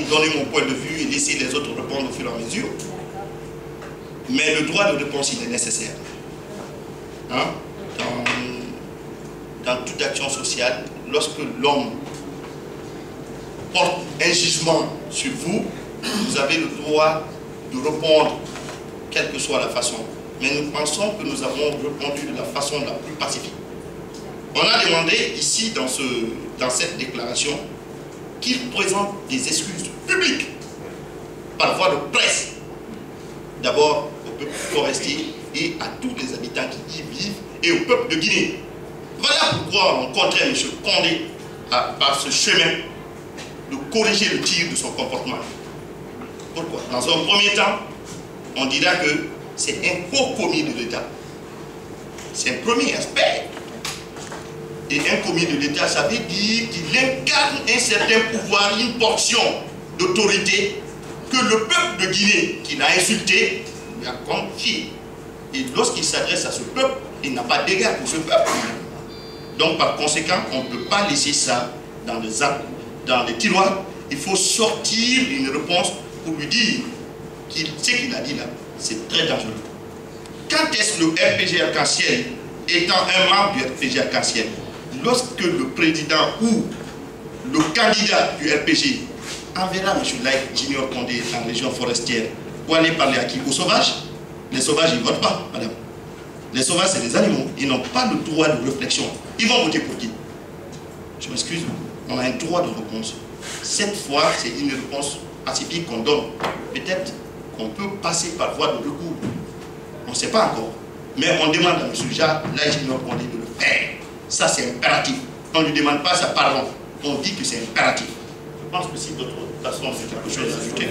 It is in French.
venir donner mon point de vue et laisser les autres répondre au fur et à mesure. Mais le droit de réponse, il est nécessaire. Hein? Dans toute action sociale, lorsque l'homme porte un jugement sur vous, vous avez le droit de répondre, quelle que soit la façon. Mais nous pensons que nous avons répondu de la façon la plus pacifique. On a demandé ici, dans cette déclaration, qu'il présente des excuses publiques par voie de presse. D'abord au peuple forestier et à tous les habitants qui y vivent et au peuple de Guinée. Voilà pourquoi on contraint M. Condé par ce chemin de corriger le tir de son comportement. Pourquoi? Dans un premier temps, on dira que c'est un haut commis de l'État. C'est un premier aspect. Et un commis de l'État, ça veut dire qu'il incarne un certain pouvoir, une portion d'autorité que le peuple de Guinée, qu'il a insulté, lui a confié. Et lorsqu'il s'adresse à ce peuple, il n'a pas d'égard pour ce peuple. Donc par conséquent, on ne peut pas laisser ça dans les tiroirs. Il faut sortir une réponse pour lui dire ce qu'il a dit là, c'est très dangereux. Quand est-ce le RPG Arc-en-Ciel, étant un membre du RPG Arc-en-Ciel, lorsque le président ou le candidat du RPG enverra M. Laïc Junior Condé en région forestière pour aller parler à qui? Aux sauvages? Les sauvages, ils ne votent pas, madame. Les sauvages, c'est des animaux. Ils n'ont pas le droit de réflexion. Ils vont voter pour qui? Je m'excuse, on a un droit de réponse. Cette fois, c'est une réponse pacifique qu'on donne. Peut-être qu'on peut passer par voie de recours. On ne sait pas encore. Mais on demande à M. Laïc Junior Condé de le faire. Ça, c'est impératif. On ne lui demande pas sa pardon. On dit que c'est impératif. Je pense que si d'autres personnes ont quelque chose à ajouter.